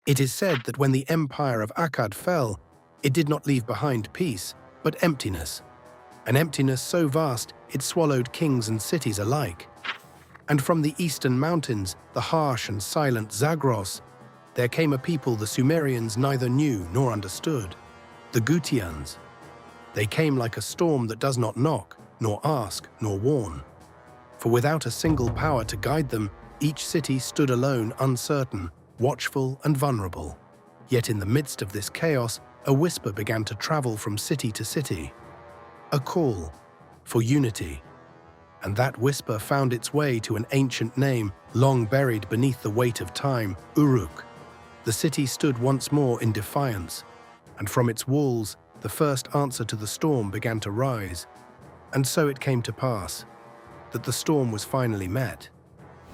It is said that when the empire of Akkad fell, it did not leave behind peace, but emptiness. An emptiness so vast it swallowed kings and cities alike. And from the eastern mountains, the harsh and silent Zagros, there came a people the Sumerians neither knew nor understood, the Gutians. They came like a storm that does not knock, nor ask, nor warn. For without a single power to guide them, each city stood alone, uncertain, watchful and vulnerable. Yet in the midst of this chaos, a whisper began to travel from city to city. A call for unity. And that whisper found its way to an ancient name, long buried beneath the weight of time, Uruk. The city stood once more in defiance, and from its walls, the first answer to the storm began to rise. And so it came to pass that the storm was finally met.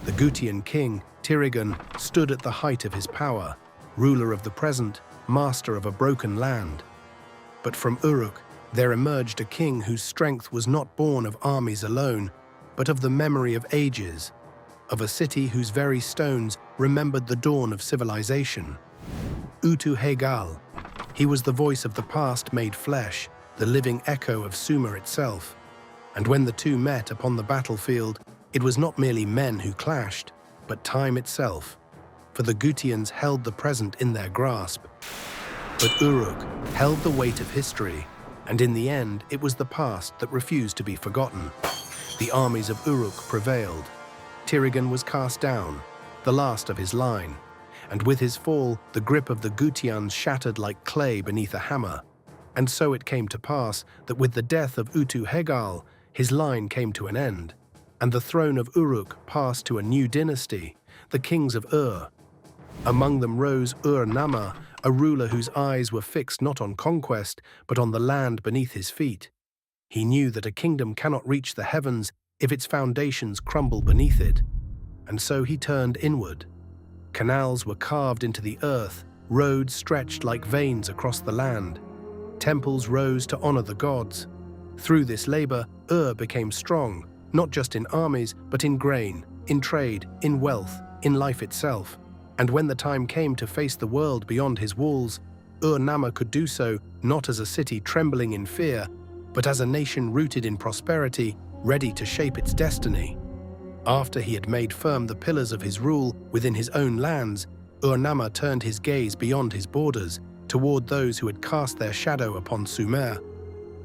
The Gutian king, Tirigan, stood at the height of his power, ruler of the present, master of a broken land. But from Uruk, there emerged a king whose strength was not born of armies alone, but of the memory of ages, of a city whose very stones remembered the dawn of civilization. Utu-Hegal. He was the voice of the past made flesh, the living echo of Sumer itself. And when the two met upon the battlefield, it was not merely men who clashed, but time itself. For the Gutians held the present in their grasp. But Uruk held the weight of history, and in the end it was the past that refused to be forgotten. The armies of Uruk prevailed. Tirigan was cast down, the last of his line, and with his fall the grip of the Gutians shattered like clay beneath a hammer. And so it came to pass that with the death of Utu-Hegal, his line came to an end, and the throne of Uruk passed to a new dynasty, the kings of Ur. Among them rose Ur-Namma, a ruler whose eyes were fixed not on conquest, but on the land beneath his feet. He knew that a kingdom cannot reach the heavens if its foundations crumble beneath it, and so he turned inward. Canals were carved into the earth, roads stretched like veins across the land. Temples rose to honor the gods. Through this labor, Ur became strong, not just in armies, but in grain, in trade, in wealth, in life itself. And when the time came to face the world beyond his walls, Ur-Namma could do so not as a city trembling in fear, but as a nation rooted in prosperity, ready to shape its destiny. After he had made firm the pillars of his rule within his own lands, Ur-Namma turned his gaze beyond his borders, toward those who had cast their shadow upon Sumer.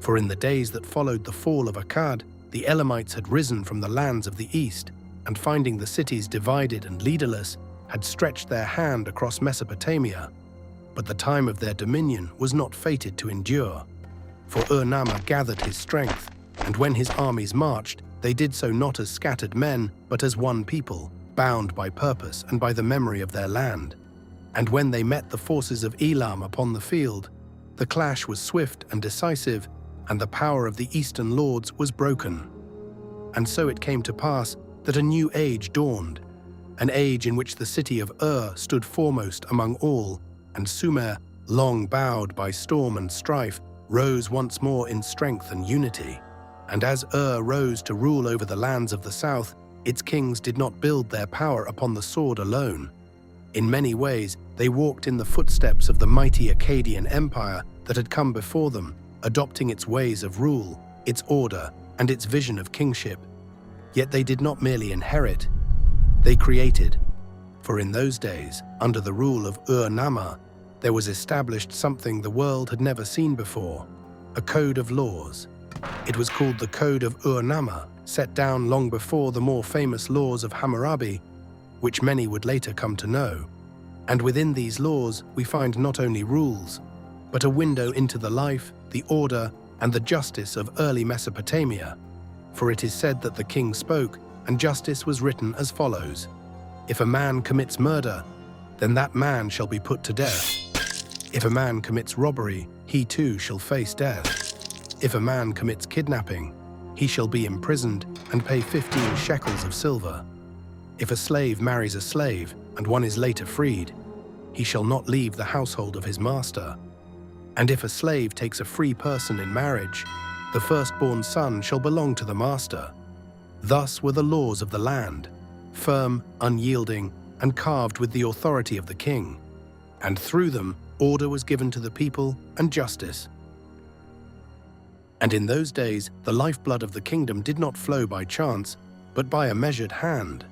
For in the days that followed the fall of Akkad, the Elamites had risen from the lands of the east, and finding the cities divided and leaderless, had stretched their hand across Mesopotamia. But the time of their dominion was not fated to endure. For Ur-Namma gathered his strength, and when his armies marched, they did so not as scattered men, but as one people, bound by purpose and by the memory of their land. And when they met the forces of Elam upon the field, the clash was swift and decisive, and the power of the eastern lords was broken. And so it came to pass that a new age dawned, an age in which the city of Ur stood foremost among all, and Sumer, long bowed by storm and strife, rose once more in strength and unity. And as Ur rose to rule over the lands of the south, its kings did not build their power upon the sword alone. In many ways, they walked in the footsteps of the mighty Akkadian empire that had come before them, adopting its ways of rule, its order, and its vision of kingship. Yet they did not merely inherit, they created. For in those days, under the rule of Ur-Namma, there was established something the world had never seen before, a code of laws. It was called the Code of Ur-Namma, set down long before the more famous laws of Hammurabi, which many would later come to know. And within these laws, we find not only rules, but a window into the life, the order, and the justice of early Mesopotamia. For it is said that the king spoke, and justice was written as follows: If a man commits murder, then that man shall be put to death. If a man commits robbery, he too shall face death. If a man commits kidnapping, he shall be imprisoned and pay 15 shekels of silver. If a slave marries a slave, and one is later freed, he shall not leave the household of his master. And if a slave takes a free person in marriage, the firstborn son shall belong to the master. Thus were the laws of the land, firm, unyielding, and carved with the authority of the king. and through them order was given to the people and justice. And in those days the lifeblood of the kingdom did not flow by chance, but by a measured hand.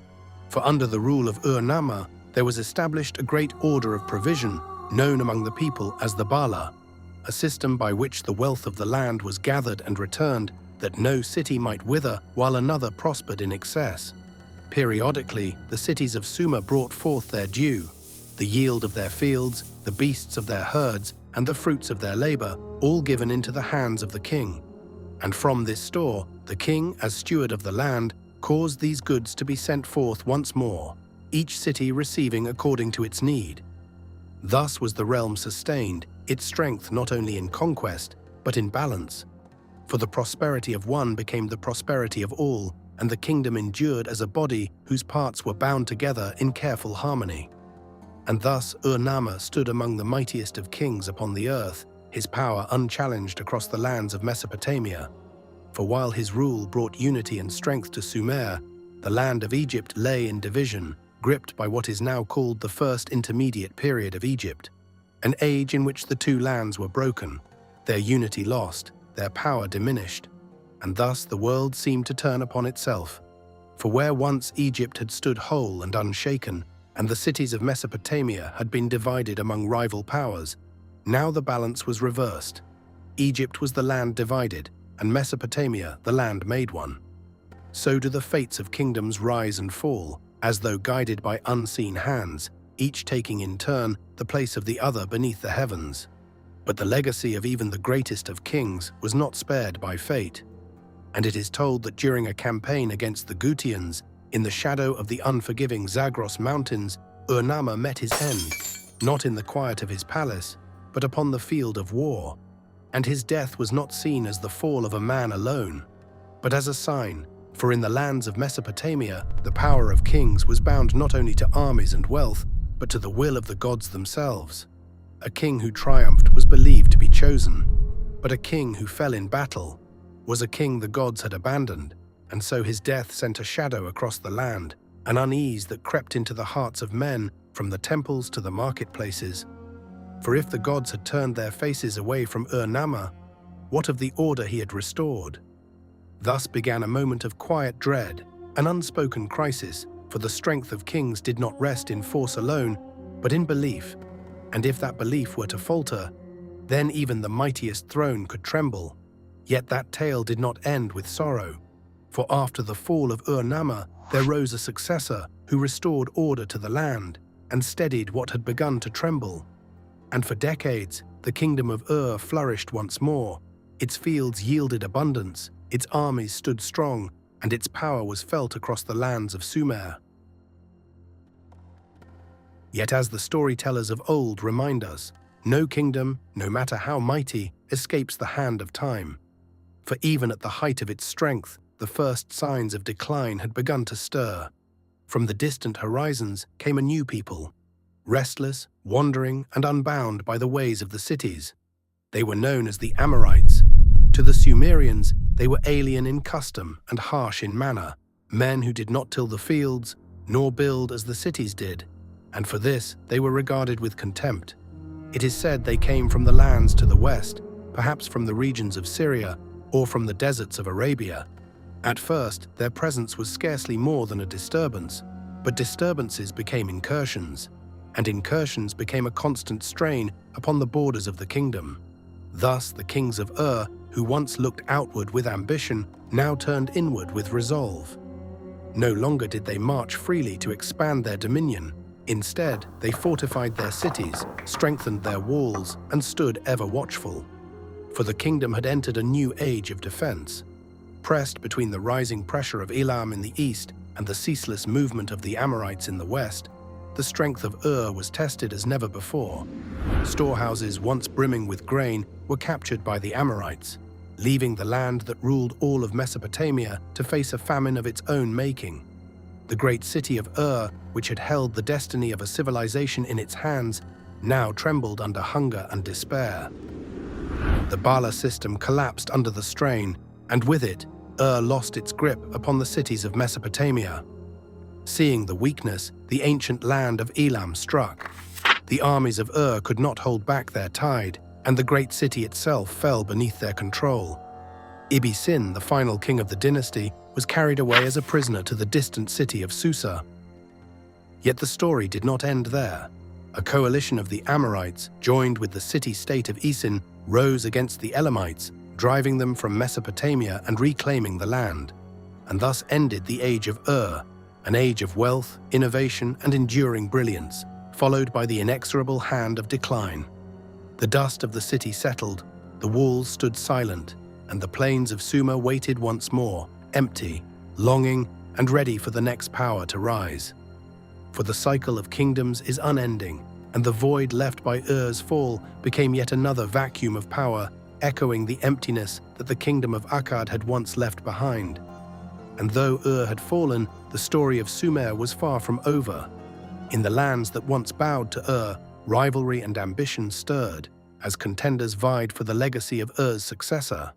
For under the rule of Ur-Namma there was established a great order of provision, known among the people as the Bala, a system by which the wealth of the land was gathered and returned, that no city might wither while another prospered in excess. Periodically, the cities of Sumer brought forth their due, the yield of their fields, the beasts of their herds, and the fruits of their labor, all given into the hands of the king. And from this store, the king, as steward of the land, caused these goods to be sent forth once more, each city receiving according to its need. Thus was the realm sustained, its strength not only in conquest, but in balance. For the prosperity of one became the prosperity of all, and the kingdom endured as a body whose parts were bound together in careful harmony. And thus Ur-Namma stood among the mightiest of kings upon the earth, his power unchallenged across the lands of Mesopotamia. For while his rule brought unity and strength to Sumer, the land of Egypt lay in division, gripped by what is now called the First Intermediate Period of Egypt, an age in which the two lands were broken, their unity lost, their power diminished, and thus the world seemed to turn upon itself. For where once Egypt had stood whole and unshaken, and the cities of Mesopotamia had been divided among rival powers, now the balance was reversed. Egypt was the land divided, and Mesopotamia the land made one. So do the fates of kingdoms rise and fall, as though guided by unseen hands, each taking in turn the place of the other beneath the heavens. But the legacy of even the greatest of kings was not spared by fate. And it is told that during a campaign against the Gutians, in the shadow of the unforgiving Zagros mountains, Ur-Namma met his end, not in the quiet of his palace, but upon the field of war. And his death was not seen as the fall of a man alone, but as a sign, for in the lands of Mesopotamia, the power of kings was bound not only to armies and wealth, but to the will of the gods themselves. A king who triumphed was believed to be chosen, but a king who fell in battle was a king the gods had abandoned, and so his death sent a shadow across the land, an unease that crept into the hearts of men from the temples to the marketplaces. For if the gods had turned their faces away from Ur-Namma, what of the order he had restored? Thus began a moment of quiet dread, an unspoken crisis, for the strength of kings did not rest in force alone, but in belief. And if that belief were to falter, then even the mightiest throne could tremble. Yet that tale did not end with sorrow, for after the fall of Ur-Namma, there rose a successor who restored order to the land and steadied what had begun to tremble. And for decades, the kingdom of Ur flourished once more. Its fields yielded abundance, its armies stood strong, and its power was felt across the lands of Sumer. Yet as the storytellers of old remind us, no kingdom, no matter how mighty, escapes the hand of time. For even at the height of its strength, the first signs of decline had begun to stir. From the distant horizons came a new people, restless, wandering, and unbound by the ways of the cities. They were known as the Amorites. To the Sumerians, they were alien in custom and harsh in manner, men who did not till the fields, nor build as the cities did, and for this they were regarded with contempt. It is said they came from the lands to the west, perhaps from the regions of Syria, or from the deserts of Arabia. At first, their presence was scarcely more than a disturbance, but disturbances became incursions, and incursions became a constant strain upon the borders of the kingdom. Thus, the kings of Ur, who once looked outward with ambition, now turned inward with resolve. No longer did they march freely to expand their dominion. Instead, they fortified their cities, strengthened their walls, and stood ever watchful. For the kingdom had entered a new age of defense. Pressed between the rising pressure of Elam in the east and the ceaseless movement of the Amorites in the west, the strength of Ur was tested as never before. Storehouses once brimming with grain were captured by the Amorites, leaving the land that ruled all of Mesopotamia to face a famine of its own making. The great city of Ur, which had held the destiny of a civilization in its hands, now trembled under hunger and despair. The Bala System collapsed under the strain, and with it, Ur lost its grip upon the cities of Mesopotamia. Seeing the weakness, the ancient land of Elam struck. The armies of Ur could not hold back their tide, and the great city itself fell beneath their control. Ibbi-Sin, the final king of the dynasty, was carried away as a prisoner to the distant city of Susa. Yet the story did not end there. A coalition of the Amorites, joined with the city-state of Isin, rose against the Elamites, driving them from Mesopotamia and reclaiming the land. And thus ended the age of Ur, an age of wealth, innovation, and enduring brilliance, followed by the inexorable hand of decline. The dust of the city settled, the walls stood silent, and the plains of Sumer waited once more, empty, longing, and ready for the next power to rise. For the cycle of kingdoms is unending, and the void left by Ur's fall became yet another vacuum of power, echoing the emptiness that the kingdom of Akkad had once left behind. And though Ur had fallen, the story of Sumer was far from over. In the lands that once bowed to Ur, rivalry and ambition stirred, as contenders vied for the legacy of Ur's successor.